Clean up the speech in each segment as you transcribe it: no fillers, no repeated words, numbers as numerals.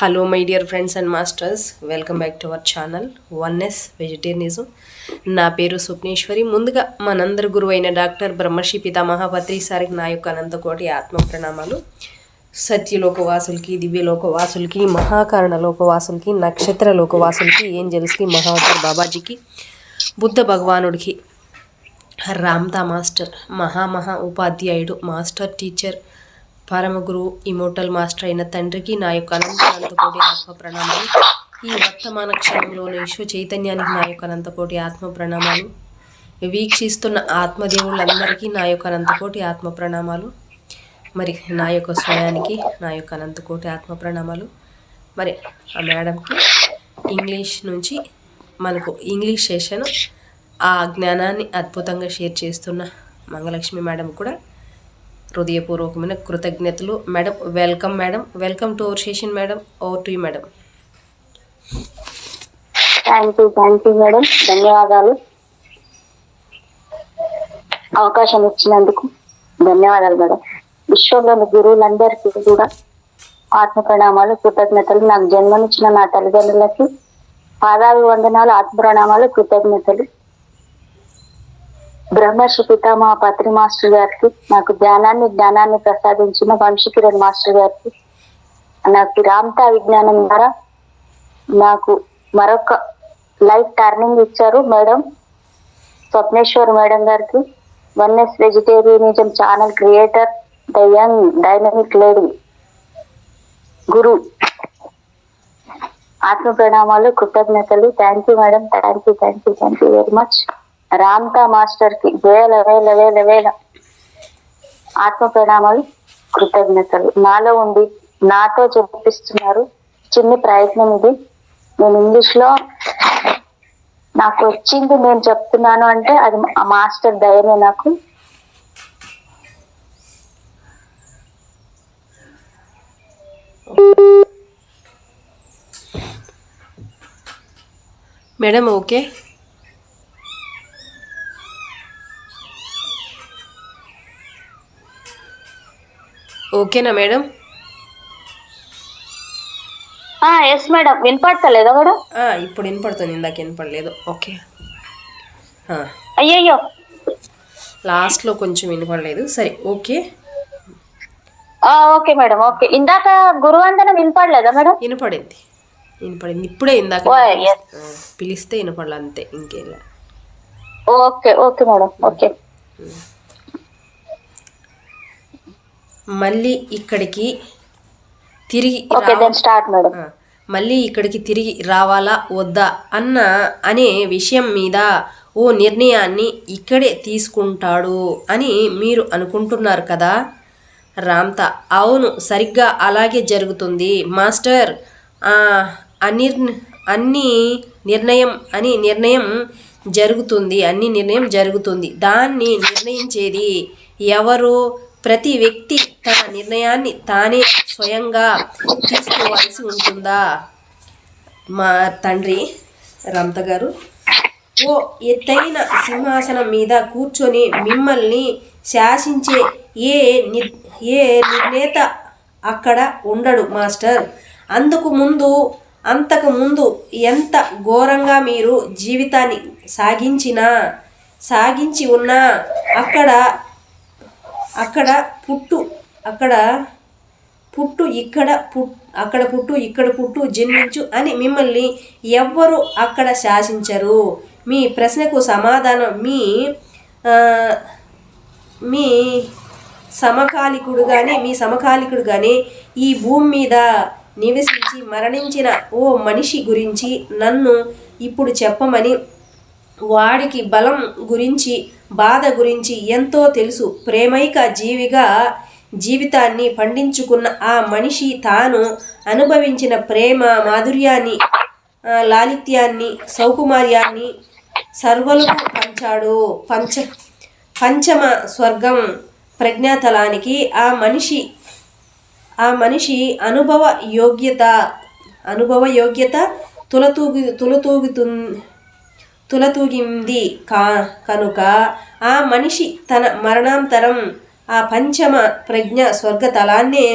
Hello my dear friends and masters, welcome back to our channel oneness vegetarianism. నా పేరు స్వప్నేశ్వరి. ముందుగా మనందరి గురువు అయిన డాక్టర్ బ్రహ్మర్షి పితామహ పత్రి సారికి నా యొక్క అనంతకోటి ఆత్మ ప్రణామాలు. సత్యలోకవాసులకి, దివ్యలోకవాసులకి, మహాకారణ లోకవాసులకి, నక్షత్ర లోకవాసులకి, ఏంజల్స్కి, మహావతార్ బాబాజీకి, బుద్ధ భగవానుడికి, రామ్తా మాస్టర్, మహా ఉపాధ్యాయుడు, మాస్టర్ టీచర్, పరమగురు, ఇమోటల్ మాస్టర్ అయిన తండ్రికి నా యొక్క అనంతకోటి ఆత్మ ప్రణామాలు. ఈ వర్తమాన క్షణంలోని విశ్వ చైతన్యానికి నా యొక్క అనంతకోటి ఆత్మ ప్రణామాలు. వీక్షిస్తున్న ఆత్మదేవులందరికీ నా యొక్క అనంతకోటి ఆత్మ ప్రణామాలు. మరి నా యొక్క స్వయానికి నా యొక్క అనంతకోటి ఆత్మ ప్రణామాలు. మరి ఆ మేడంకి ఇంగ్లీష్ నుంచి మనకు ఇంగ్లీష్ సెషన్ ఆ జ్ఞానాన్ని అద్భుతంగా షేర్ చేస్తున్న మంగళలక్ష్మి మేడం కూడా హృదయపూర్వకమైన కృతజ్ఞతలు. Madam welcome. Madam welcome to our session. Madam over to you madam. Thank you madam, ధన్యవాదాలు. అవకాశం ఇచ్చినందుకు ధన్యవాదాలు మేడం. విశ్వంలోని గురువులందరికీ కూడా ఆత్మ ప్రణామాలు, కృతజ్ఞతలు. నాకు జన్మనిచ్చిన నా తల్లిదండ్రులకి పాదాభివందనాలు, ఆత్మ ప్రణామాలు, కృతజ్ఞతలు. బ్రహ్మర్షి పితామహ పత్రి మాస్టర్ గారికి, నాకు జ్ఞానాన్ని ప్రసాదించిన వంశీకిరణ్ మాస్టర్ గారికి, నాకు రామ్తా విజ్ఞానం ద్వారా నాకు మరొక లైఫ్ టర్నింగ్ ఇచ్చారు మేడం స్వప్నేశ్వర్ మేడం గారికి, oneness vegetarianism channel creator, the young dynamic lady, గురు, ఆత్మ ప్రణామాలు, కృతజ్ఞతలు. Thank you madam, thank you very much. Ramtha master కి వేల వేల వేల వేల ఆత్మ ప్రణామాలు, కృతజ్ఞతలు. నాలో ఉండి నాతో చెప్పిస్తున్నారు. చిన్న ప్రయత్నం ఇది. నేను ఇంగ్లీష్ లో నాకు వచ్చింది నేను చెప్తున్నాను అంటే అది ఆ మాస్టర్ దయనే నాకు. Madam okay. ఓకేనా మేడం? Yes madam. వినపడతలేదా మేడం? ఇప్పుడు వినపడుతుంది, ఇందాక వినపడలేదు. ఓకే. అయ్యయ్యో, లాస్ట్లో కొంచెం వినపడలేదు. సరే ఓకే. Okay madam, okay. ఇందాక గురువందనం వినపడలేదా మేడం? వినపడింది. ఇప్పుడే ఇందాక పిలిస్తే వినపడలే, అంతే, ఇంకేలా. Okay okay madam, okay. మళ్ళీ ఇక్కడికి తిరిగి మళ్ళీ ఇక్కడికి తిరిగి రావాలా వద్దా అనే విషయం మీద ఓ నిర్ణయాన్ని ఇక్కడే తీసుకుంటాడు అని మీరు అనుకుంటున్నారు కదా రామ్తా? అవును, సరిగ్గా అలాగే జరుగుతుంది మాస్టర్. అన్ని నిర్ణయం జరుగుతుంది. దాన్ని నిర్ణయించేది ఎవరు? ప్రతి వ్యక్తి తన నిర్ణయాన్ని తానే స్వయంగా తీసుకోవాల్సి ఉంటుందా? మా తండ్రి రామ్తా గారు ఓ ఎత్తైన సింహాసనం మీద కూర్చొని మిమ్మల్ని శాసించే ఏ నిర్ణేత అక్కడ ఉండడు మాస్టర్. అంతకుముందు ఎంత ఘోరంగా మీరు జీవితాన్ని సాగించి ఉన్నా అక్కడ పుట్టు ఇక్కడ పుట్టు జన్మించు అని మిమ్మల్ని ఎవ్వరు అక్కడ శాసించరు. మీ ప్రశ్నకు సమాధానం మీ సమకాలికుడుగానే ఈ భూమి మీద నివసించి మరణించిన ఓ మనిషి గురించి నన్ను ఇప్పుడు చెప్పమని. వాడికి బలం గురించి, బాధ గురించి ఎంతో తెలుసు. ప్రేమైక జీవిగా జీవితాన్ని పండించుకున్న ఆ మనిషి తాను అనుభవించిన ప్రేమ మాధుర్యాన్ని, లాలిత్యాన్ని, సౌకుమార్యాన్ని సర్వలకు పంచాడు. పంచమ స్వర్గం ప్రజ్ఞాతలానికి ఆ మనిషి అనుభవ యోగ్యత తులతూగింది కనుక ఆ మనిషి తన మరణాంతరం ఆ పంచమ ప్రజ్ఞ స్వర్గతలాన్నే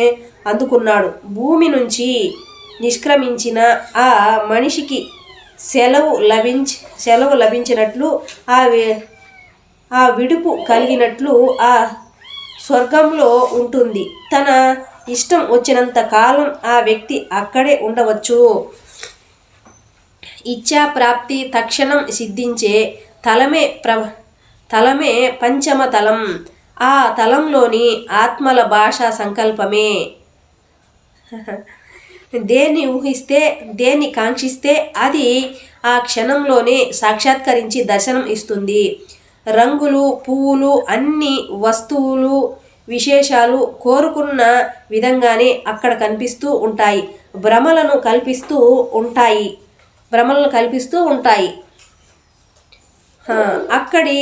అందుకున్నాడు. భూమి నుంచి నిష్క్రమించిన ఆ మనిషికి సెలవు లభించినట్లు ఆ విడుపు కలిగినట్లు ఆ స్వర్గంలో ఉంటుంది. తన ఇష్టం వచ్చినంత కాలం ఆ వ్యక్తి అక్కడే ఉండవచ్చు. ఇచ్ఛా ప్రాప్తి తక్షణం సిద్ధించే తలమే పంచమ తలం. ఆ తలంలోని ఆత్మల భాషా సంకల్పమే. దేన్ని ఊహిస్తే, దేన్ని కాంక్షిస్తే అది ఆ క్షణంలోనే సాక్షాత్కరించి దర్శనం ఇస్తుంది. రంగులు, పువ్వులు, అన్ని వస్తువులు, విశేషాలు కోరుకున్న విధంగానే అక్కడ కనిపిస్తూ ఉంటాయి. భ్రమలను కల్పిస్తూ ఉంటాయి. అక్కడి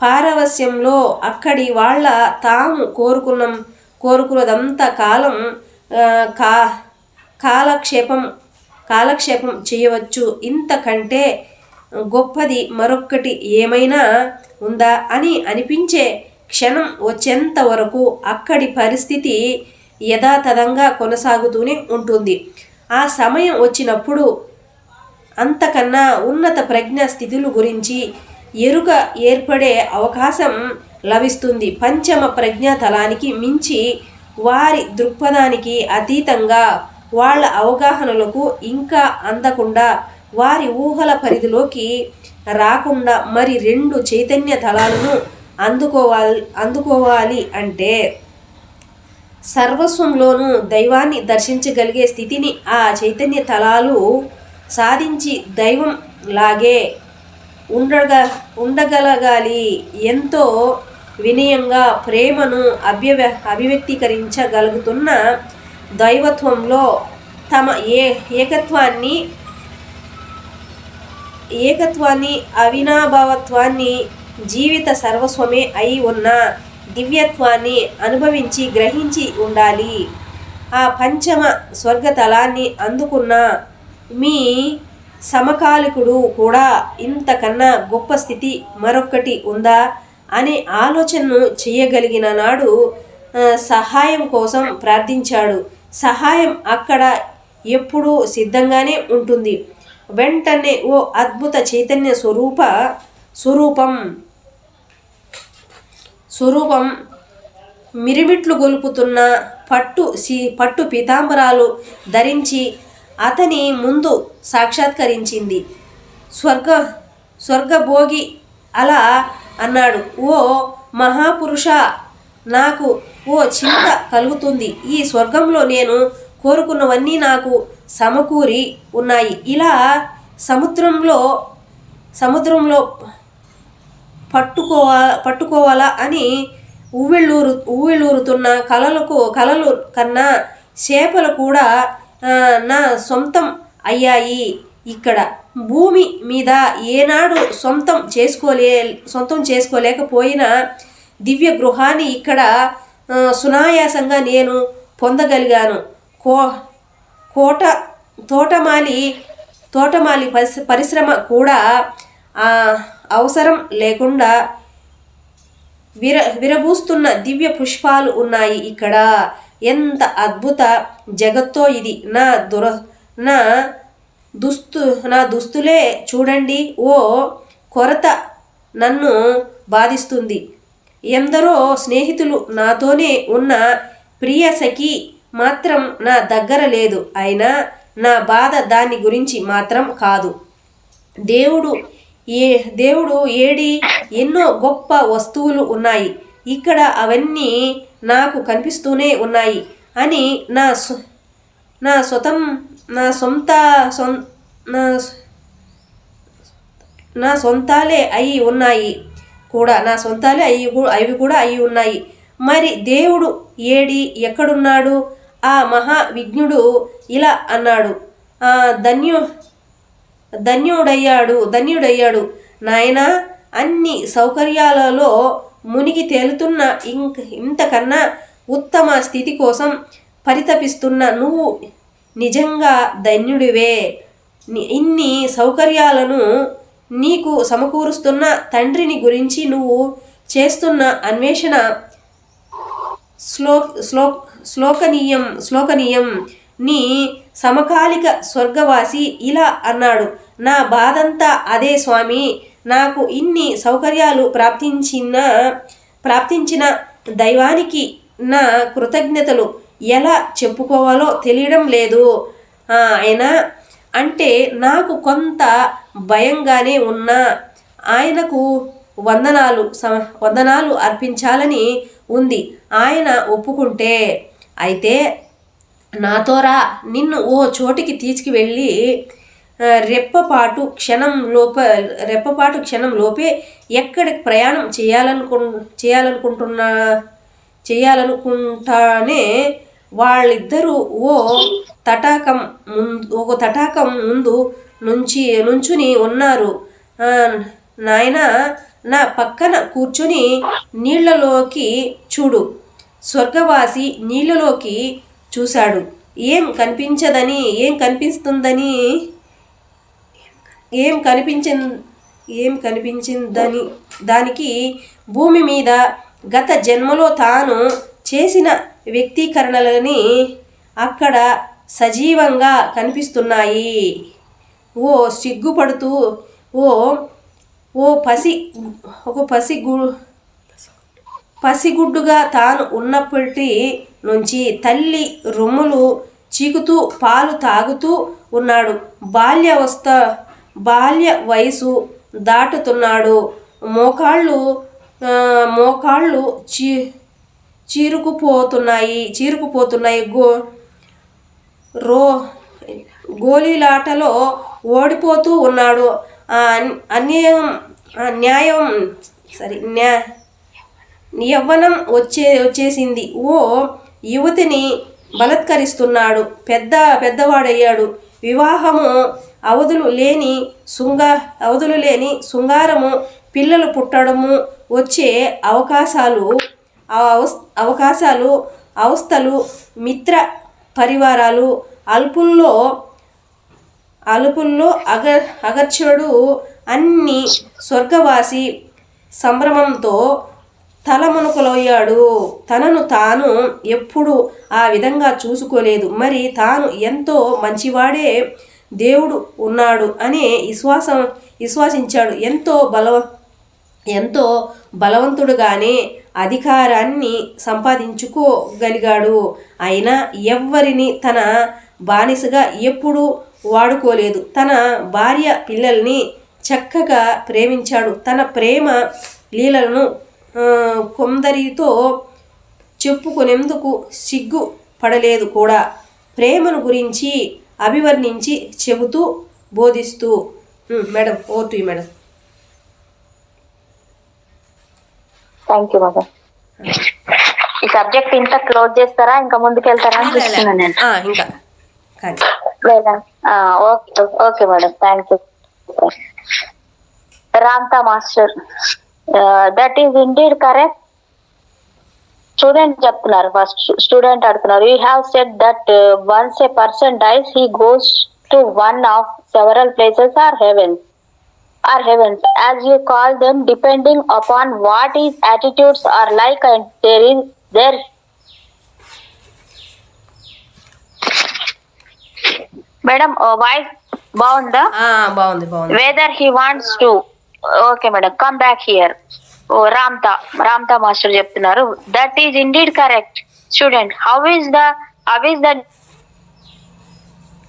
పారవస్యంలో అక్కడి వాళ్ళ తాము కోరుకున్నదంతా కాలక్షేపం చేయవచ్చు. ఇంతకంటే గొప్పది మరొక్కటి ఏమైనా ఉందా అని అనిపించే క్షణం వచ్చేంత వరకు అక్కడి పరిస్థితి యథాతథంగా కొనసాగుతూనే ఉంటుంది. ఆ సమయం వచ్చినప్పుడు అంతకన్నా ఉన్నత ప్రజ్ఞా స్థితుల గురించి ఎరుక ఏర్పడే అవకాశం లభిస్తుంది. పంచమ ప్రజ్ఞా తలానికి మించి వారి దృక్పథానికి అతీతంగా వాళ్ళ అవగాహనలకు ఇంకా అందకుండా వారి ఊహల పరిధిలోకి రాకుండా మరి రెండు చైతన్య తలాలను అందుకోవాలి అంటే సర్వస్వంలోనూ దైవాన్ని దర్శించగలిగే స్థితిని ఆ చైతన్య తలాలు సాధించి దైవం లాగే ఉండగలగాలి. ఎంతో వినయంగా ప్రేమను అభివ్యక్తీకరించగలుగుతున్న దైవత్వంలో తమ ఏకత్వాన్ని అవినాభావత్వాన్ని జీవిత సర్వస్వమే అయి ఉన్న దివ్యత్వాన్ని అనుభవించి గ్రహించి ఉండాలి. ఆ పంచమ స్వర్గతలాన్ని అందుకున్న మీ సమకాలికుడు కూడా ఇంతకన్నా గొప్ప స్థితి మరొక్కటి ఉందా అనే ఆలోచనను చేయగలిగిన నాడు సహాయం కోసం ప్రార్థించాడు. సహాయం అక్కడ ఎప్పుడూ సిద్ధంగానే ఉంటుంది. వెంటనే ఓ అద్భుత చైతన్య స్వరూపం మిరిమిట్లు గొలుపుతున్న పట్టు పీతాంబరాలు ధరించి అతని ముందు సాక్షాత్కరించింది. స్వర్గభోగి అలా అన్నాడు, ఓ మహాపురుష, నాకు ఓ చింత కలుగుతుంది. ఈ స్వర్గంలో నేను కోరుకున్నవన్నీ నాకు సమకూరి ఉన్నాయి. ఇలా సముద్రంలో పట్టుకోవాలా అని ఉవ్విళ్ళూరుతున్న కలలు కన్నా చేపలు కూడా నా సొంతం అయ్యాయి. ఇక్కడ భూమి మీద ఏనాడు సొంతం చేసుకోలేకపోయిన దివ్య గృహాన్ని ఇక్కడ సునాయాసంగా నేను పొందగలిగాను. తోటమాలి పరిశ్రమ కూడా అవసరం లేకుండా విరబూస్తున్న దివ్య పుష్పాలు ఉన్నాయి ఇక్కడ. ఎంత అద్భుత జగత్తో ఇది. నా దుస్తులే చూడండి, ఓ కొరత నన్ను బాధిస్తుంది. ఎందరో స్నేహితులు నాతోనే ఉన్న ప్రియ సఖి మాత్రం నా దగ్గర లేదు. అయినా నా బాధ దాని గురించి మాత్రం కాదు. దేవుడు ఏడి ఎన్నో గొప్ప వస్తువులు ఉన్నాయి ఇక్కడ, అవన్నీ నాకు కనిపిస్తూనే ఉన్నాయి అని నా సొంతాలే అయి ఉన్నాయి కూడా. అవి కూడా అయి ఉన్నాయి. మరి దేవుడు ఏడి, ఎక్కడున్నాడు? ఆ మహా విజ్ఞుడు ఇలా అన్నాడు, ధన్యుడయ్యాడు నాయనా. అన్ని సౌకర్యాలలో మునిగి తేలుతున్న ఇంతకన్నా ఉత్తమ స్థితి కోసం పరితపిస్తున్న నువ్వు నిజంగా ధన్యుడివే. ఇన్ని సౌకర్యాలను నీకు సమకూరుస్తున్న తండ్రిని గురించి నువ్వు చేస్తున్న అన్వేషణ శ్లోకనీయం. నీ సమకాలిక స్వర్గవాసి ఇలా అన్నాడు, నా బాధంతా అదే స్వామి, నాకు ఇన్ని సౌకర్యాలు ప్రాప్తించిన దైవానికి నా కృతజ్ఞతలు ఎలా చెప్పుకోవాలో తెలియడం లేదు. ఆయన అంటే నాకు కొంత భయంగానే ఉన్నా ఆయనకు వందనాలు అర్పించాలని ఉంది. ఆయన ఒప్పుకుంటే అయితే నాతోరా, నిన్ను ఓ చోటికి తీసుకువెళ్ళి రెప్పపాటు క్షణం లోపే ఎక్కడికి ప్రయాణం చేయాలనుకుంటానే వాళ్ళిద్దరూ ఒక తటాకం ముందు నుంచుని ఉన్నారు. నాయన, నా పక్కన కూర్చొని నీళ్లలోకి చూడు. స్వర్గవాసి నీళ్లలోకి చూశాడు. ఏం కనిపించిందని దానికి భూమి మీద గత జన్మలో తాను చేసిన వ్యక్తీకరణలని అక్కడ సజీవంగా కనిపిస్తున్నాయి. సిగ్గుపడుతూ పసిగుడ్డుగా తాను ఉన్నప్పటి నుంచి తల్లి రొమ్ములు చీకుతూ పాలు తాగుతూ ఉన్నాడు. బాల్య వయసు దాటుతున్నాడు. మోకాళ్ళు చీరుకుపోతున్నాయి. గోలీలాటలో ఓడిపోతూ ఉన్నాడు. యవ్వనం వచ్చేసింది. యువతిని బలత్కరిస్తున్నాడు. పెద్దవాడయ్యాడు. వివాహము, అవధులు లేని శృంగారము, పిల్లలు పుట్టడము, వచ్చే అవస్థలు, మిత్ర పరివారాలు, అలుపుల్లో అగర్చడు అన్ని స్వర్గవాసి సంభ్రమంతో తలమునకలయ్యాడు. తనను తాను ఎప్పుడు ఆ విధంగా చూసుకోలేదు. మరి తాను ఎంతో మంచివాడే దేవుడు ఉన్నాడు అనే విశ్వసించాడు. ఎంతో బలవంతుడుగానే అధికారాన్ని సంపాదించుకోగలిగాడు. అయినా ఎవ్వరిని తన బానిసగా ఎప్పుడూ వాడుకోలేదు. తన భార్య పిల్లల్ని చక్కగా ప్రేమించాడు. తన ప్రేమ లీలలను కొందరితో చెప్పుకునేందుకు సిగ్గు పడలేదు కూడా. ప్రేమను గురించి అభివర్ణించి చెబుతూ బోధిస్తూ. Madam, over to you madam. Thank you madam. ఈ సబ్జెక్ట్ ఇంత క్లోజ్ చేస్తారా, ఇంకా ముందుకెళ్తారా అని చూస్తున్నాను నేను. ఇంకా okay madam, thank you. Ramta master, that is indeed correct. Student చెప్తున్నారు, ఫస్ట్ స్టూడెంట్ అడుగుతున్నారు. You have said that once a person dies he goes to one of several places or heavens, as you call them, depending upon what his attitudes are like, and there madam voice బాగుందా? బాగుంది. whether he wants to. Okay madam, come back here. Ramtha master చెప్తున్నారు, that is indeed correct. Student, how is the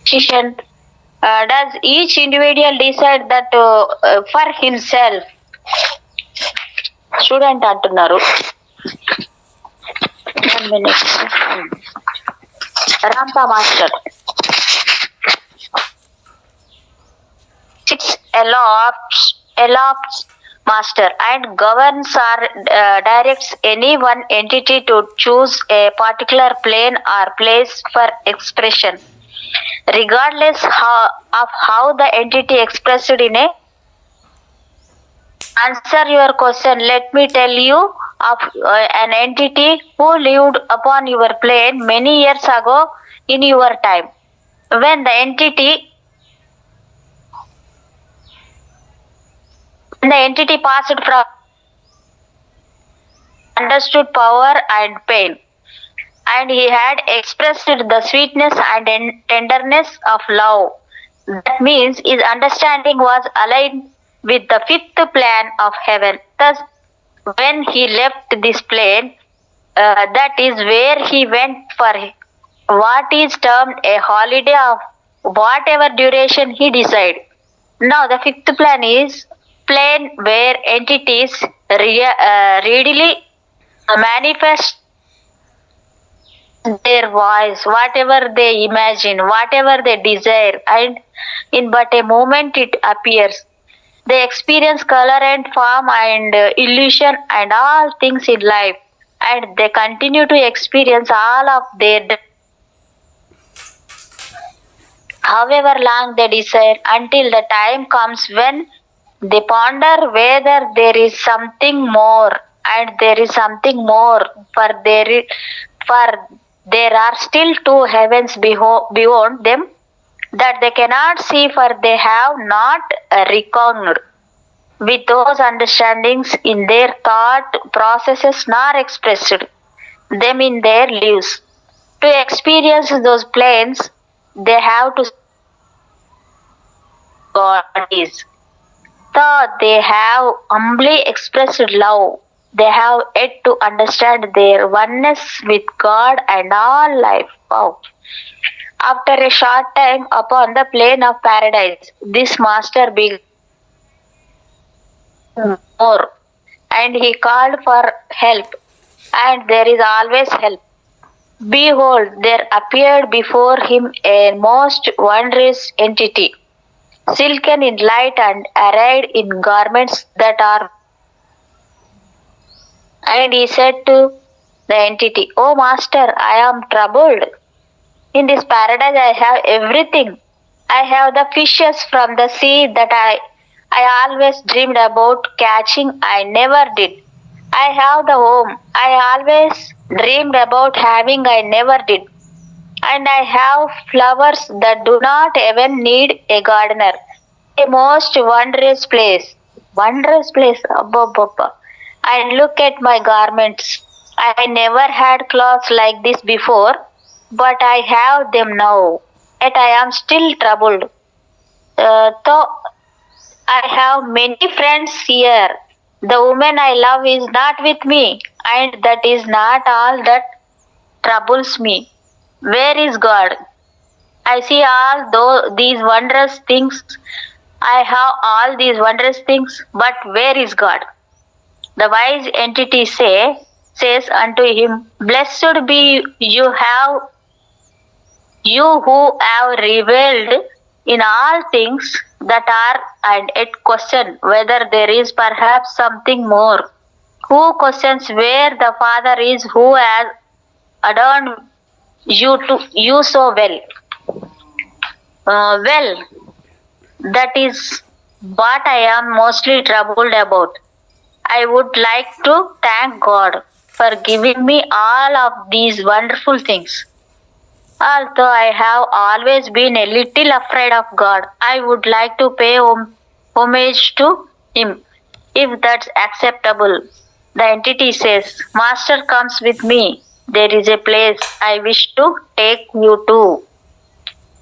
decision? Does each individual decide that for himself? Student అంటున్నారు. 1 minute. Ramtha master, 6 elapsed master and governs or directs any one entity to choose a particular plane or place for expression, regardless of how the entity expressed in a. Answer your question. Let me tell you of an entity who lived upon your plane many years ago in your time. When the entity passed from understood power and pain, and he had expressed the sweetness and tenderness of love. That means his understanding was aligned with the fifth plan of heaven. Thus, when he left this plane, that is where he went for what is termed a holiday of whatever duration he decided. Now, the fifth plan is plane where entities readily manifest their voice, whatever they imagine, whatever they desire, and in but a moment it appears. They experience color and form and illusion and all things in life, and they continue to experience all of their however long they desire until the time comes when they ponder whether there is something more, and there is something more, for there are still two heavens beyond them that they cannot see, for they have not reckoned with those understandings in their thought processes nor expressed them in their lives. To experience those planes, they have to God is. Though they have humbly expressed love, they have yet to understand their oneness with God and all life. Wow. After a short time upon the plain of paradise, this master began more, and he called for help, and there is always help. Behold, there appeared before him a most wondrous entity, silken in light and arrayed in garments that are. And he said to the entity, O Master, I am troubled. In this paradise I have everything. I have the fishes from the sea that I always dreamed about catching. I never did. I have the home I always dreamed about having. I never did. And I have flowers that do not even need a gardener. A most wondrous place. Wondrous place. Abba, Abba. And look at my garments. I never had clothes like this before, but I have them now. Yet I am still troubled. Though I have many friends here, the woman I love is not with me, and that is not all that troubles me. Where is God? I see these wondrous things. I have all these wondrous things, but where is God? The wise entity says unto him, Blessed be you who have revealed in all things that are, and yet question whether there is perhaps something more. Who questions where the Father is who has adorned you so well? Well, that is what I am mostly troubled about. I would like to thank God for giving me all of these wonderful things. Although I have always been a little afraid of God, I would like to pay homage to Him, if that's acceptable. The entity says, Master comes with me. There is a place I wish to take you to.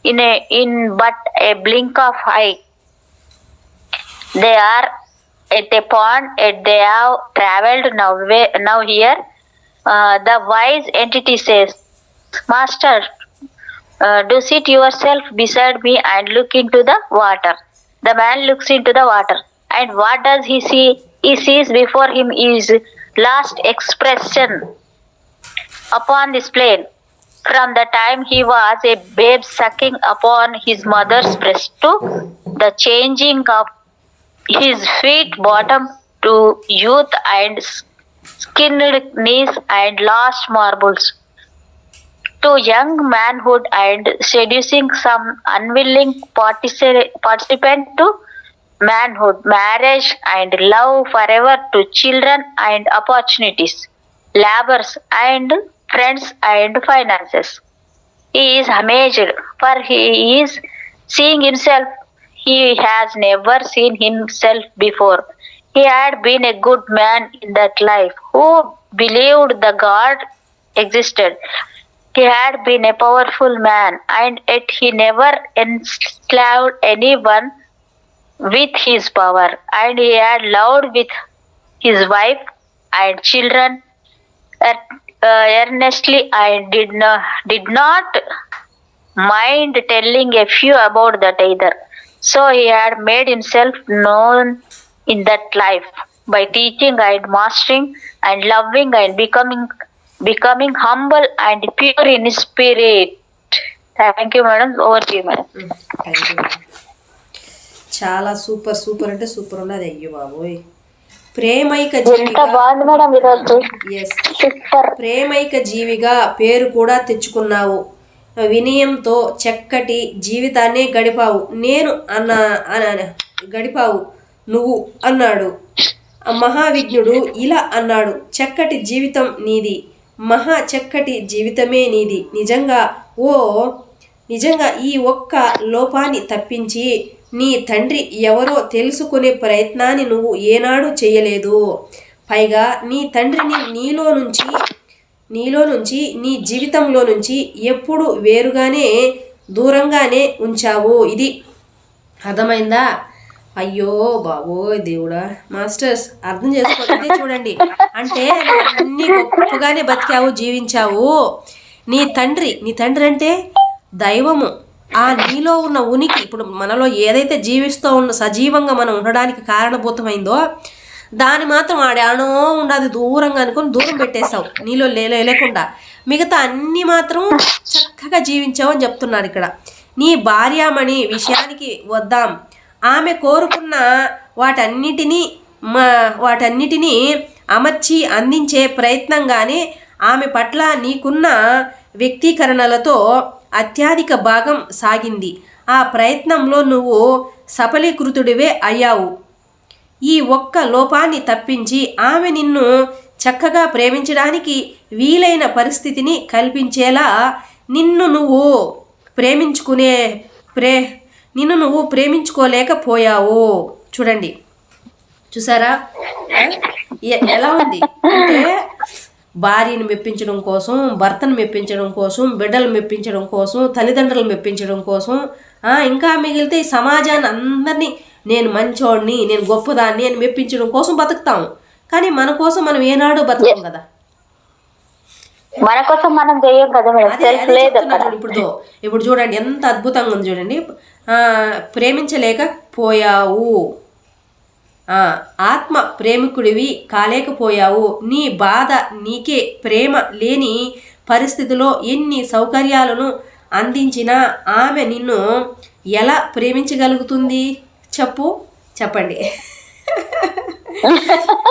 In but a blink of eye, they are at a pond, and they have travelled now here. The wise entity says, Master, do sit yourself beside me and look into the water. The man looks into the water, and what does he see? He sees before him his last expression upon this plain. From the time he was a babe sucking upon his mother's breast to the changing of his feet bottom to youth and skinned knees and lost marbles, to young manhood and seducing some unwilling participant to manhood, marriage and love forever, to children and opportunities, labors and friends and finances. He is amazed, for he is seeing himself. He has never seen himself before. He had been a good man in that life, who believed the God existed, He had been a powerful man, and yet he never enslaved anyone with his power, and he had loved with his wife and children earnestly, and did not mind telling a few about that either. So he had made himself known in that life by teaching and mastering and loving and becoming humble and pure in spirit. Thank you, madam. Over to you, madam. Thank you. చాలా super super అంటే super ఉన్నది. అయ్యో బాబోయ్. ప్రేమైక ఎంత జీవిగా బాగుంది madam ఈరోజు. Yes super. ప్రేమైక జీవిగా పేరు కూడా తెచ్చుకున్నావు. వినయంతో చక్కటి జీవితాన్నే గడిపావు. నేను గడిపావు నువ్వు అన్నాడు. మహావిజ్ఞుడు ఇలా అన్నాడు, చక్కటి జీవితం నీది, మహా చక్కటి జీవితమే నీది. నిజంగా ఈ ఒక్క లోపాన్ని తప్పించి నీ తండ్రి ఎవరో తెలుసుకునే ప్రయత్నాన్ని నువ్వు ఏనాడు చేయలేదు. పైగా నీ తండ్రిని నీలో నుంచి నీ జీవితంలో నుంచి ఎప్పుడు వేరుగానే దూరంగానే ఉంచావు. ఇది అర్థమైందా? అయ్యో బాబోయ్ దేవుడా. మాస్టర్స్ అర్థం చేసుకోండి. చూడండి, అంటే అన్ని గొప్పగానే బతికావు, జీవించావు. నీ తండ్రి అంటే దైవము. ఆ నీలో ఉన్న ఉనికి, ఇప్పుడు మనలో ఏదైతే జీవిస్తూ సజీవంగా మనం ఉండడానికి కారణభూతమైందో దాన్ని మాత్రం ఆడానో ఉండదు దూరంగా అనుకొని దూరం పెట్టేశావు, నీలో లేకుండా. మిగతా అన్నీ మాత్రం చక్కగా జీవించావు అని చెప్తున్నారు ఇక్కడ. నీ భార్యామణి విషయానికి వద్దాం. ఆమె కోరుకున్న వాటన్నిటినీ అమర్చి అందించే ప్రయత్నంగానే ఆమె పట్ల నీకున్న వ్యక్తీకరణలతో అత్యధిక భాగం సాగింది. ఆ ప్రయత్నంలో నువ్వు సఫలీకృతుడివే అయ్యావు. ఈ ఒక్క లోపాన్ని తప్పించి ఆమె నిన్ను చక్కగా ప్రేమించడానికి వీలైన పరిస్థితిని కల్పించేలా నిన్ను నువ్వు ప్రేమించుకోలేకపోయావు. చూడండి, చూసారా ఎలా ఉంది అంటే, భార్యను మెప్పించడం కోసం, భర్తను మెప్పించడం కోసం, బిడ్డలు మెప్పించడం కోసం, తల్లిదండ్రులు మెప్పించడం కోసం, ఇంకా మిగిలితే ఈ సమాజాన్ని అందరినీ నేను మంచోడిని, నేను గొప్పదాన్ని అని మెప్పించడం కోసం బతుకుతాము. కానీ మన కోసం మనం ఏనాడు బతకం కదా. మన కోసం మనం చేయం కదా. ఇప్పుడు చూడండి ఎంత అద్భుతంగా ఉంది. చూడండి, ప్రేమించలేకపోయావు, ఆత్మ ప్రేమికుడివి కాలేకపోయావు. నీ బాధ నీకే. ప్రేమ లేని పరిస్థితిలో ఎన్ని సౌకర్యాలను అందించినా ఆమె నిన్ను ఎలా ప్రేమించగలుగుతుంది చెప్పండి.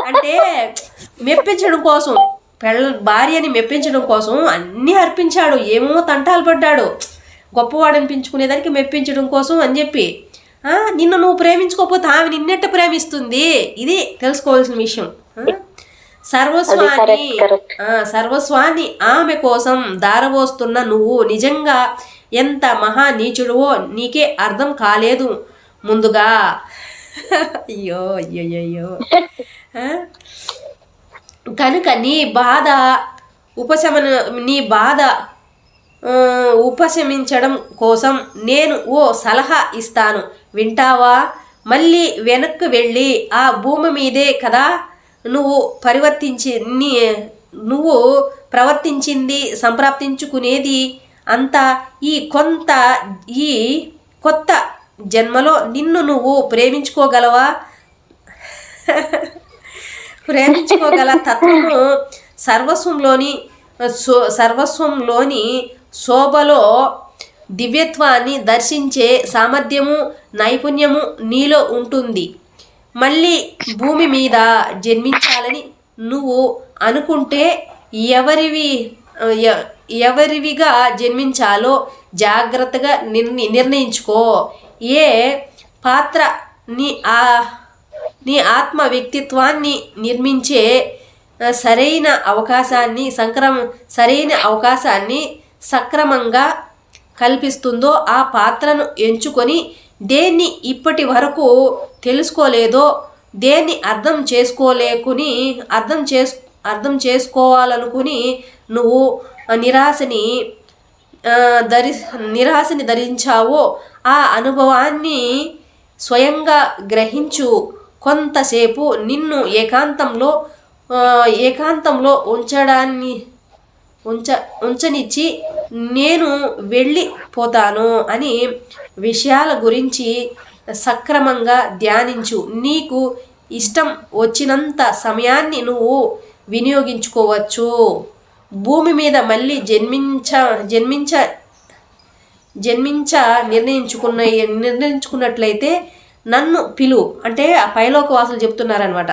అంటే మెప్పించడం కోసం, భార్యని మెప్పించడం కోసం అన్నీ అర్పించాడు. ఏమో తంటాలు పడ్డాడు, గొప్పవాడు అనిపించుకునేదానికి మెప్పించడం కోసం అని చెప్పి. నిన్ను నువ్వు ఆమె నిన్నెట్ట ప్రేమిస్తుంది? ఇది తెలుసుకోవాల్సిన విషయం. సర్వస్వాన్ని ఆమె కోసం దారబోస్తున్న నువ్వు నిజంగా ఎంత మహా నీచుడువో నీకే అర్థం కాలేదు ముందుగా. అయ్యో కనుక నీ బాధ ఉపశమించడం కోసం నేను ఓ సలహా ఇస్తాను, వింటావా? మళ్ళీ వెనక్కి వెళ్ళి ఆ భూమి మీదే కదా నువ్వు ప్రవర్తించింది, సంప్రాప్తించుకునేది అంతా. ఈ కొత్త జన్మలో నిన్ను నువ్వు ప్రేమించుకోగల తత్వము, సర్వస్వంలోని శోభలో దివ్యత్వాన్ని దర్శించే సామర్థ్యము, నైపుణ్యము నీలో ఉంటుంది. మళ్ళీ భూమి మీద జన్మించాలని నువ్వు అనుకుంటే ఎవరివిగా జన్మించాలో జాగ్రత్తగా నిర్ణయించుకో. ఏ పాత్ర నీ ఆత్మ వ్యక్తిత్వాన్ని నిర్మించే సరైన అవకాశాన్ని సక్రమంగా కల్పిస్తుందో ఆ పాత్రను ఎంచుకొని, దేన్ని ఇప్పటి వరకు తెలుసుకోలేదో, దేన్ని అర్థం చేసుకోవాలనుకుని నువ్వు నిరాశని నిరాశని ధరించావో ఆ అనుభవాన్ని స్వయంగా గ్రహించు. కొంతసేపు నిన్ను ఏకాంతంలో ఉంచనిచ్చి నేను వెళ్ళిపోతాను అని విషయాల గురించి సక్రమంగా ధ్యానించు. నీకు ఇష్టం వచ్చినంత సమయాన్ని నువ్వు వినియోగించుకోవచ్చు. భూమి మీద మళ్ళీ జన్మించ నిర్ణయించుకున్నట్లయితే నన్ను పిలువు. అంటే ఆ పైలోకవాసులు చెప్తున్నారనమాట,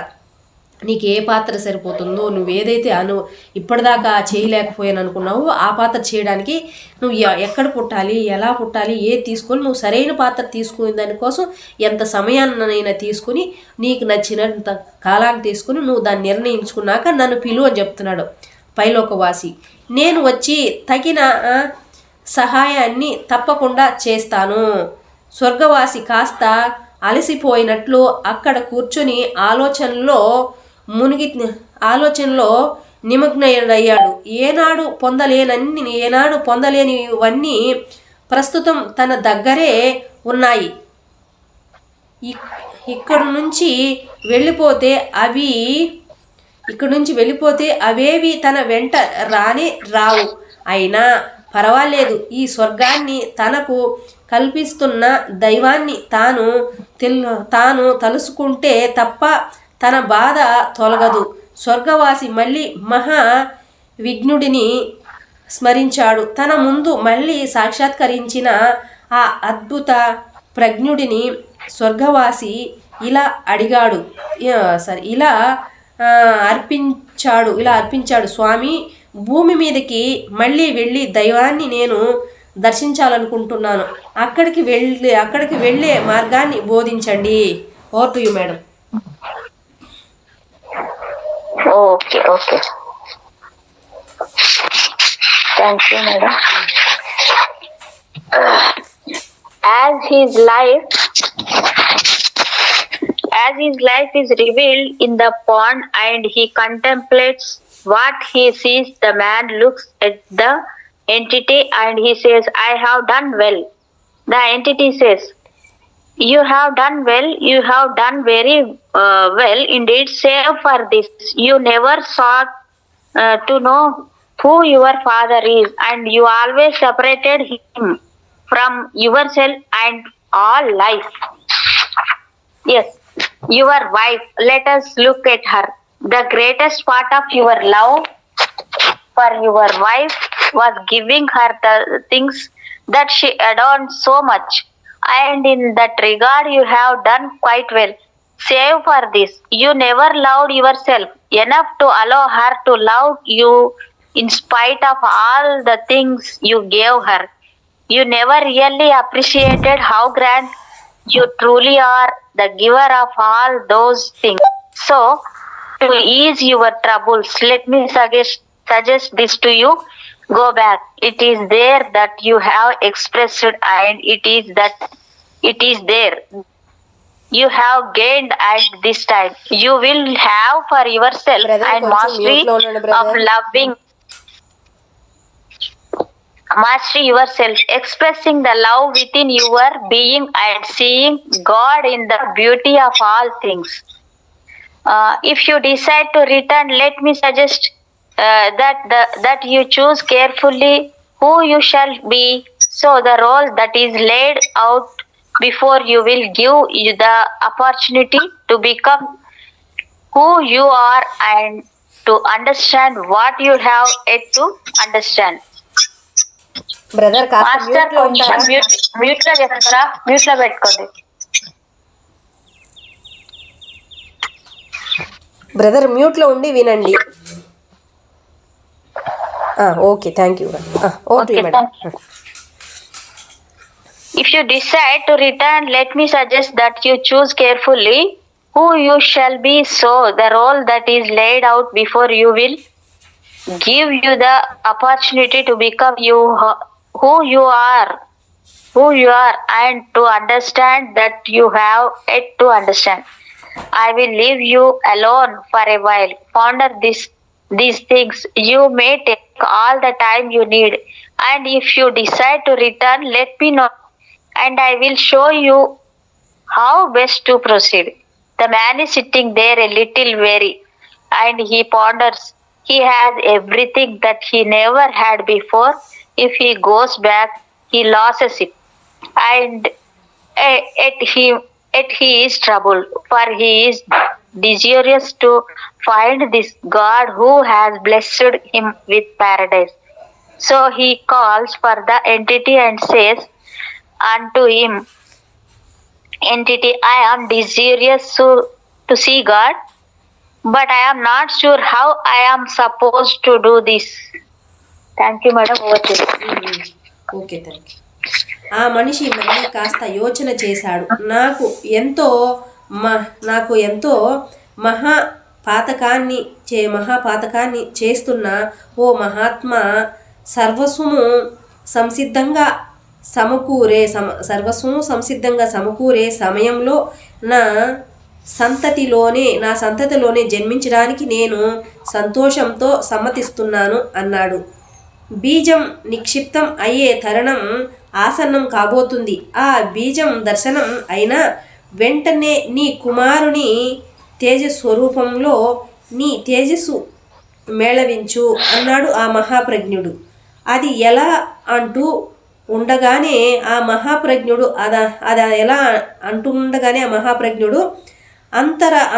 నీకు ఏ పాత్ర సరిపోతుందో, నువ్వు ఏదైతే ఇప్పటిదాకా చేయలేకపోయాను అనుకున్నావో ఆ పాత్ర చేయడానికి నువ్వు ఎక్కడ పుట్టాలి, ఎలా పుట్టాలి, ఏది తీసుకొని నువ్వు సరైన పాత్ర తీసుకునే దానికోసం ఎంత సమయాన్నైనా తీసుకుని నీకు నచ్చినంత కాలాన్ని తీసుకుని నువ్వు దాన్ని నిర్ణయించుకున్నాక నన్ను పిలువు అని చెప్తున్నాడు పైలోకవాసి. నేను వచ్చి తగిన సహాయాన్ని తప్పకుండా చేస్తాను. స్వర్గవాసి కాస్త అలసిపోయినట్లు అక్కడ కూర్చొని ఆలోచనలో నిమగ్నయ్యాడు. ఏనాడు పొందలేనివన్నీ ప్రస్తుతం తన దగ్గరే ఉన్నాయి. ఇక్కడి నుంచి వెళ్ళిపోతే అవేవి తన వెంట రావు. అయినా పర్వాలేదు, ఈ స్వర్గాన్ని తనకు కల్పిస్తున్న దైవాన్ని తాను తలుసుకుంటే తప్ప తన బాధ తొలగదు. స్వర్గవాసి మళ్ళీ మహా విఘ్నుడిని స్మరించాడు. తన ముందు మళ్ళీ సాక్షాత్కరించిన ఆ అద్భుత ప్రజ్ఞుడిని స్వర్గవాసి ఇలా అర్పించాడు. స్వామి, భూమి మీదకి మళ్ళీ వెళ్ళి దైవాన్ని నేను దర్శించాలనుకుంటున్నాను. అక్కడికి వెళ్ళే మార్గాన్ని బోధించండి. Over to you madam. Okay. Thank you madam. As his life is revealed in the pond and he contemplates what he sees, the man looks at the entity and he says, I have done well. The entity says, you have done well, you have done very well indeed. Save for this, you never sought to know who your father is, and you always separated him from yourself and all life. Yes, your wife, let us look at her. The greatest part of your love for your wife was giving her the things that she adored so much, and in that regard you have done quite well. Save for this, you never loved yourself enough to allow her to love you in spite of all the things you gave her. You never really appreciated how grand you truly are, the giver of all those things. So, to ease your troubles, let me suggest this to you. Go back. It is there that you have expressed, and it is there you have gained at this time. You will have for yourself and mastery of loving. Mastery yourself, expressing the love within your being and seeing God in the beauty of all things. If you decide to return, let me suggest that you choose carefully who you shall be, so the role that is laid out before you will give you the opportunity to become who you are and to understand what you have yet to understand. Brother master కొంచెం mute లో చెప్తారా? Mute లో పెట్టుకోండి brother, mute లో ఉండి వినండి. Okay, thank you. Okay madam. If you decide to return, let me suggest that you choose carefully who you shall be, so the role that is laid out before you will give you the opportunity to become who you are, and to understand that you have yet to understand. I will leave you alone for a while. Ponder this these things. You may take all the time you need, and if you decide to return, let me know, and I will show you how best to proceed. The man is sitting there a little weary, and he ponders. He has everything that he never had before. If he goes back, he loses it, and yet he is troubled, for he is desirous to find this God who has blessed him with paradise. So he calls for the entity and says unto him, Entity, I am desirous to see God, but I am not sure how I am supposed to do this. Thank you, madam. Over to you. Okay, thank you. ఆ మనిషి మళ్ళీ కాస్త యోచన చేశాడు. నాకు ఎంతో మహాపాతకాన్ని చేస్తున్న ఓ మహాత్మా సర్వస్వము సంసిద్ధంగా సమకూరే సమయంలో నా సంతతిలోనే జన్మించడానికి నేను సంతోషంతో సమ్మతిస్తున్నాను అన్నాడు. బీజం నిక్షిప్తం అయ్యే తరుణం ఆసన్నం కాబోతుంది. ఆ బీజం దర్శనం అయిన వెంటనే నీ కుమారుని తేజస్వరూపంలో నీ తేజస్సు మేళవించు అన్నాడు ఆ మహాప్రజ్ఞుడు. అది ఎలా అంటూ ఉండగానే ఆ మహాప్రజ్ఞుడు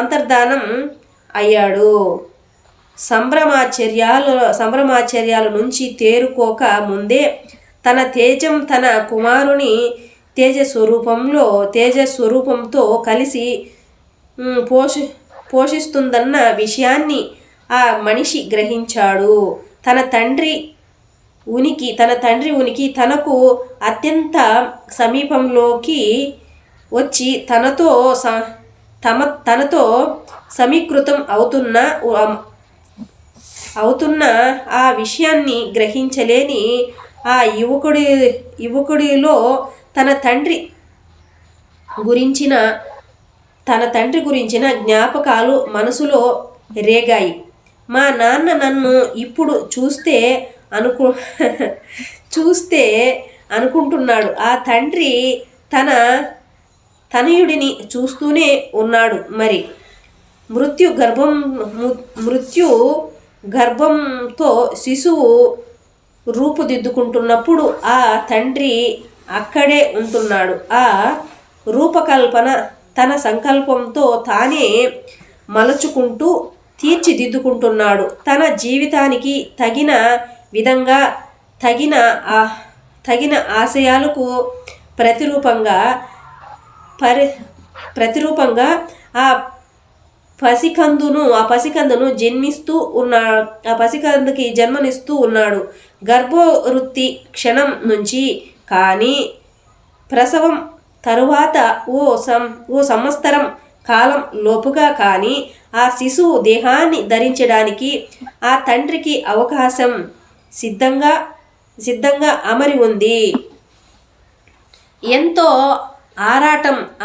అంతర్ధానం అయ్యాడు. సంభ్రమాచర్యాల నుంచి తేరుకోక ముందే తన తేజం తన కుమారుని తేజస్వరూపంతో కలిసి పోషిస్తుందన్న విషయాన్ని ఆ మనిషి గ్రహించాడు. తన తండ్రి ఉనికి తనకు అత్యంత సమీపంలోకి వచ్చి తనతో సమీకృతం అవుతున్న ఆ విషయాన్ని గ్రహించలేని ఆ యువకుడిలో తన తండ్రి గురించిన జ్ఞాపకాలు మనసులో రేగాయి. మా నాన్న నన్ను ఇప్పుడు చూస్తే అనుకుంటున్నాడు. ఆ తండ్రి తన తనయుడిని చూస్తూనే ఉన్నాడు. మరి మృత్యు గర్భంతో శిశువు రూపుదిద్దుకుంటున్నప్పుడు ఆ తండ్రి అక్కడే ఉంటున్నాడు. ఆ రూపకల్పన తన సంకల్పంతో తానే మలుచుకుంటూ తీర్చిదిద్దుకుంటున్నాడు. తన జీవితానికి తగిన విధంగా తగిన ఆశయాలకు ప్రతిరూపంగా ఆ పసికందును జన్మనిస్తూ ఉన్నాడు. గర్భవృత్తి క్షణం నుంచి కానీ ప్రసవం తరువాత ఓ సంవత్సరం కాలం లోపుగా కానీ ఆ శిశువు దేహాన్ని ధరించడానికి ఆ తండ్రికి అవకాశం సిద్ధంగా అమరి ఉంది. ఎంతో ఆరాటం ఆ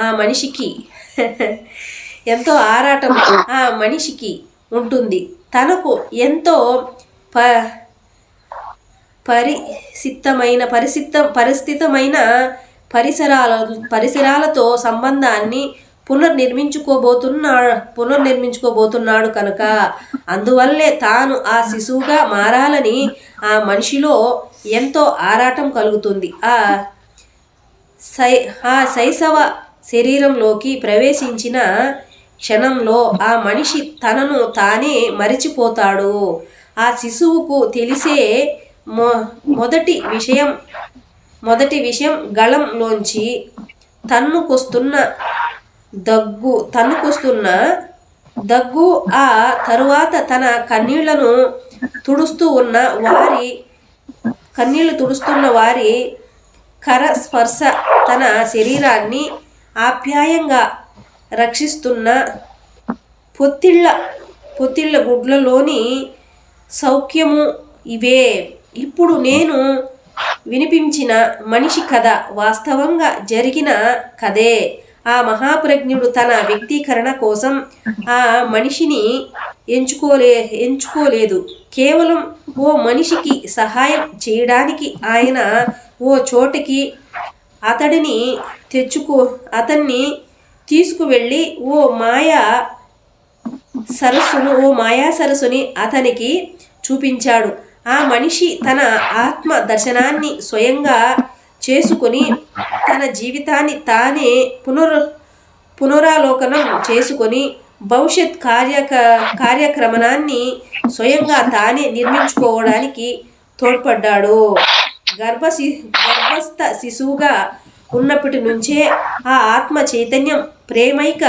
మనిషికి ఉంటుంది. తనకు ఎంతో పరిస్థితమైన పరిసరాలతో సంబంధాన్ని పునర్నిర్మించుకోబోతున్నాడు కనుక అందువల్లే తాను ఆ శిశువుగా మారాలని ఆ మనిషిలో ఎంతో ఆరాటం కలుగుతుంది. ఆ శైశవ శరీరంలోకి ప్రవేశించిన క్షణంలో ఆ మనిషి తనను తానే మరిచిపోతాడు. ఆ శిశువుకు తెలిసే మొదటి విషయం గళంలోంచి తన్నుకొస్తున్న దగ్గు, ఆ తరువాత తన కన్నీళ్లు తుడుస్తున్న వారి కర స్పర్శ, తన శరీరాన్ని ఆప్యాయంగా రక్షిస్తున్న పొత్తిళ్ళ గుడ్లలోని సౌఖ్యము ఇవే. ఇప్పుడు నేను వినిపించిన మనిషి కథ వాస్తవంగా జరిగిన కథే. ఆ మహాప్రజ్ఞుడు తన వ్యక్తీకరణ కోసం ఆ మనిషిని ఎంచుకోలేదు. కేవలం ఓ మనిషికి సహాయం చేయడానికి ఆయన ఓ చోటకి అతన్ని తీసుకువెళ్ళి ఓ మాయా సరస్సుని అతనికి చూపించాడు. ఆ మనిషి తన ఆత్మ దర్శనాన్ని స్వయంగా చేసుకుని తన జీవితాన్ని తానే పునరాలోకనం చేసుకొని భవిష్యత్ కార్యక్రమాన్ని స్వయంగా తానే నిర్మించుకోవడానికి తోడ్పడ్డాడు. గర్భస్థ శిశువుగా ఉన్నప్పటి నుంచే ఆ ఆత్మ చైతన్యం ప్రేమైక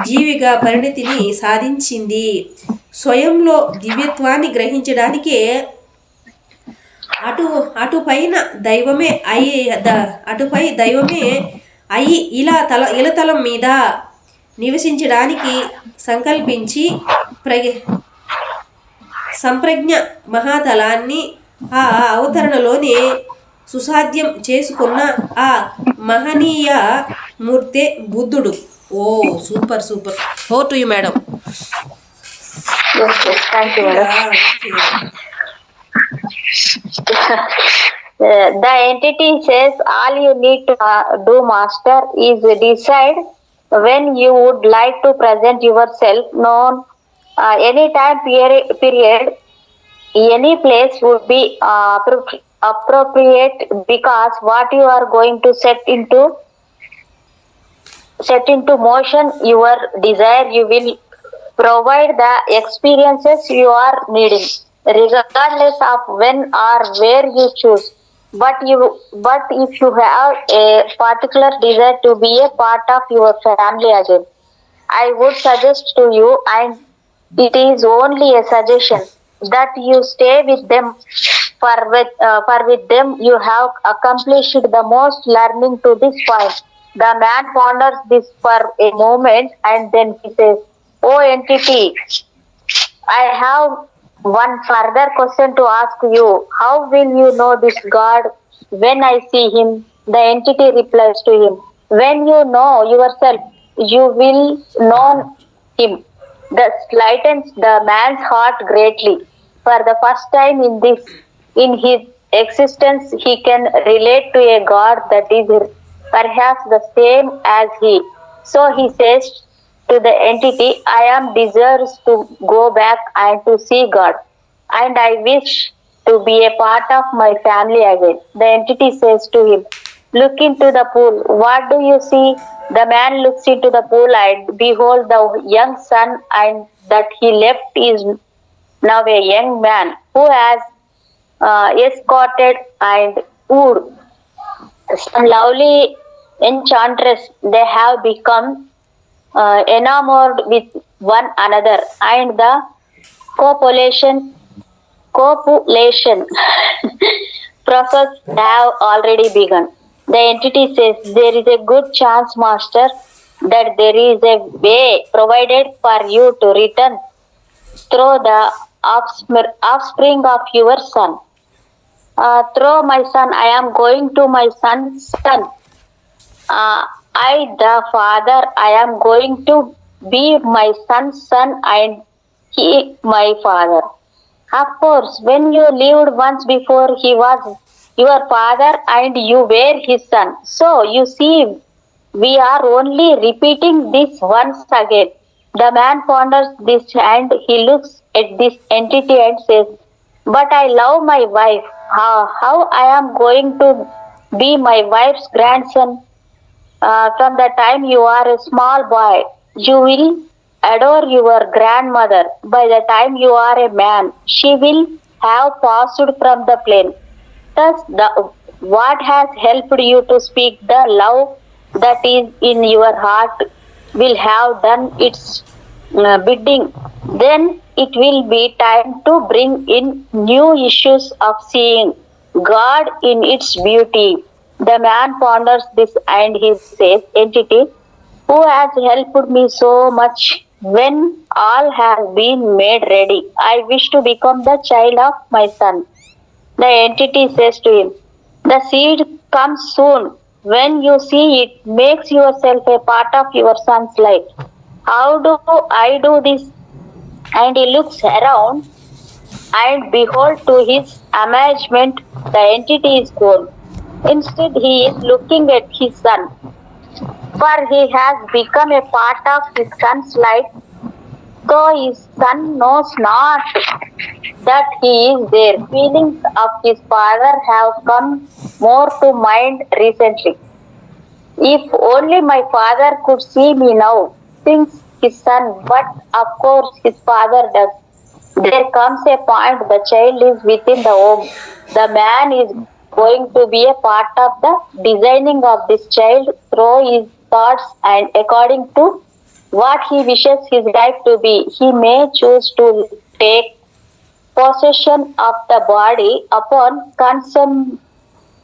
జీవిగా పరిణతిని సాధించింది. స్వయంలో దివ్యత్వాన్ని గ్రహించడానికే అటుపై దైవమే అయి ఇలతలం మీద నివసించడానికి సంకల్పించి సంప్రజ్ఞ మహాతలాన్ని ఆ అవతరణలోనే సుసాధ్యం చేసుకున్న ఆ మహనీయ మూర్తే బుద్ధుడు. ఓ super super. Over to you madam. Thank you, madam. The entity says all you need to do, master, is decide when you would like to present yourself. Known any time period, any place would be appropriate, because what you are going to set into motion your desire, you will provide the experiences you are needing, regardless of when or where you choose. But if you have a particular desire to be a part of your family again, I would suggest to you, and it is only a suggestion, that you stay with them. For with them you have accomplished the most learning to this point. The man ponders this for a moment, and then he says, "Oh entity, I have one further question to ask you. How will you know this God when I see him?" The entity replies to him, "When you know yourself, you will know him." This lightens the man's heart greatly. For the first time in his existence, he can relate to a God that is perhaps the same as he. So he says to the entity, "I am desirous to go back and to see God, and I wish to be a part of my family again." The entity says to him, "Look into the pool. What do you see?" The man looks into the pool, and behold, the young son and that he left is now a young man who has escorted and wooed some lovely enchantress. They have become enamored with one another, and the copulation process have already begun. The entity says, "There is a good chance, master, that there is a way provided for you to return through the offspring of your son." Through my son, I am going to my son's son. I, the father, I am going to be my son's son, and he my father. Of course, when you lived once before, he was your father and you were his son. So you see, we are only repeating this once again. The man ponders this, and he looks at this entity and says, "But I love my wife. How I am going to be my wife's grandson? From the time you are a small boy, you will adore your grandmother. By the time you are a man, she will have passed from the plane. Thus, what has helped you to speak the love that is in your heart will have done its bidding. Then it will be time to bring in new issues of seeing God in its beauty." The man ponders this, and he says, "Entity, who has helped me so much when all has been made ready, I wish to become the child of my son." The entity says to him, "The seed comes soon when you see it makes yourself a part of your son's life. How do I do this? And he looks around, and behold, to his amazement, the entity is gone. Instead, he is looking at his son, for he has become a part of his son's life, though his son knows not that he is there. Feelings of his father have come more to mind recently. If only my father could see me now, thinks his son, but of course his father does. There comes a point the child is within the home. The man is going to be a part of the designing of this child through his thoughts and according to what he wishes his life to be. He may choose to take possession of the body upon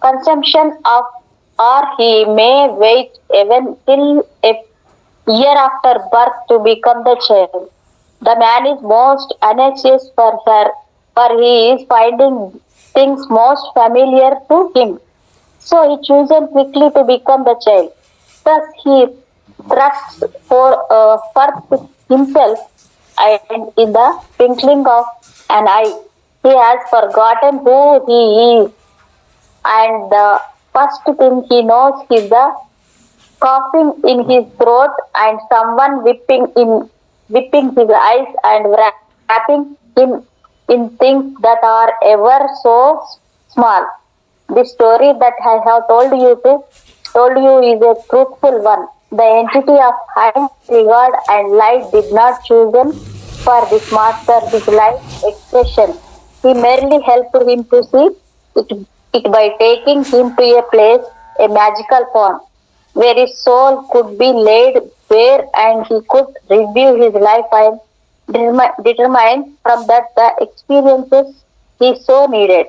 consumption of, or he may wait even till a year after birth to become the child. The man is most anxious for her, for he is finding things most familiar to him. So he chooses quickly to become the child. Thus he thrusts forth himself, and in the twinkling of an eye, he has forgotten who he is. And the first thing he knows is the coughing in his throat and someone whipping his eyes and wrapping him in things that are ever so small. The story that I have told you is a truthful one. The entity of high regard and light did not choose him for this master, his life expression. He merely helped him to see it by taking him to a place, a magical pond, where his soul could be laid bare and he could review his life and determine from that the experiences he so needed.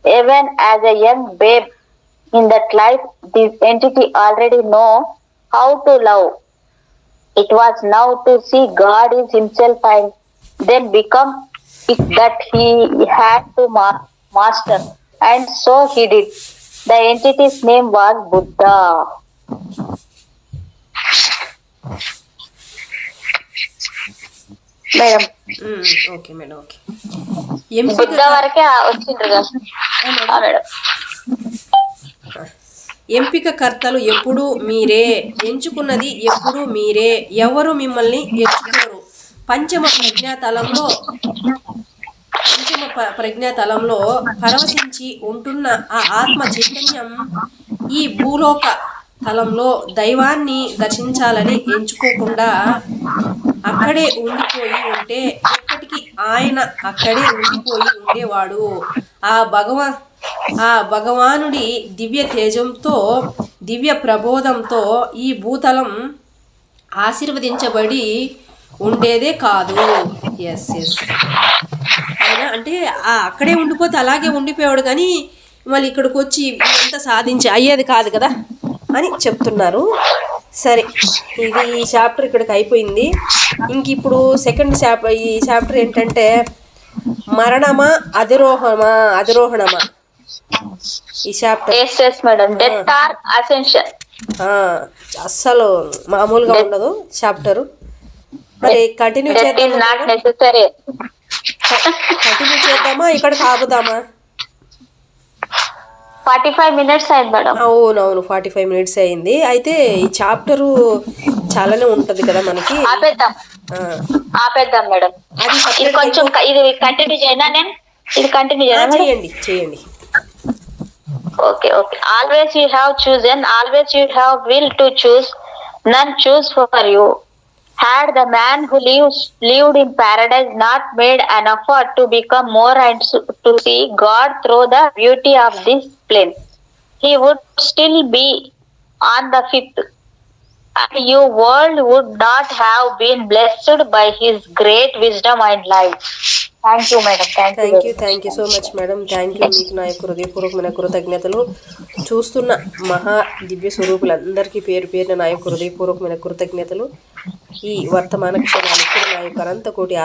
Even as a young babe in that life, this entity already know how to love. It was now to see God is himself and then become it that he had to master. And so he did. The entity's name was Buddha. Madam okay madam, okay. Buddha వరకే వచ్చిండ్రు కదా madam. ఎంపిక కర్తలు ఎప్పుడు మీరే, ఎంచుకున్నది ఎప్పుడు మీరే, ఎవరు మిమ్మల్ని ఎంచుకోరు. పంచమ ప్రజ్ఞాతలంలో పరవశించి ఉంటున్న ఆ ఆత్మ చైతన్యం ఈ భూలోక తలంలో దైవాన్ని దర్శించాలని ఎంచుకోకుండా అక్కడే ఉండిపోయి ఉంటే ఎప్పటికీ ఆయన అక్కడే ఉండిపోయి ఉండేవాడు. ఆ భగవానుడి దివ్య తేజంతో, దివ్య ప్రబోధంతో ఈ భూతలం ఆశీర్వదించబడి ఉండేదే కాదు. ఎస్ ఆయన అంటే అక్కడే ఉండిపోతే అలాగే ఉండిపోయాడు, కానీ మళ్ళీ ఇక్కడికి వచ్చి ఇదంతా సాధించి అయ్యేది కాదు కదా అని చెప్తున్నారు. సరే, ఇది ఈ చాప్టర్ ఇక్కడికి అయిపోయింది. ఇంక ఇప్పుడు సెకండ్ ఈ చాప్టర్ ఏంటంటే మరణమా అధిరోహణమా ఈ చాప్టర్. అస్సలు మామూలుగా ఉండదు చాప్టరు. మరి కంటిన్యూ చేద్దామా ఇక్కడికి ఆపుదామా? 45 minutes అయింది మేడం. అవునవును, 45 minutes అయింది. అయితే ఈ చాప్టరు చాలానే ఉంటది కదా మనకి. ఆపేద్దాం మేడం. ఇది కొంచెం ఇది కంటిన్యూ చేయనా? నేను ఇది కంటిన్యూ చేయండి. Okay. Always you have chosen, always you have will to choose, none choose for you. Had the man who lived in paradise not made an effort to become more and to see God through the beauty of this plane, he would still be on the fifth. And your world would not have been blessed by his great wisdom and light. Thank you, madam. Thank you so much, madam. Thank you. మీకు నా యొక్క హృదయపూర్వకమైన కృతజ్ఞతలు. చూస్తున్న మహా దివ్య స్వరూపులందరికీ పేరు పేరున నా యొక్క హృదయపూర్వకమైన కృతజ్ఞతలు. ఈ వర్తమాన క్షణానికి నా యొక్క అనంత కోటి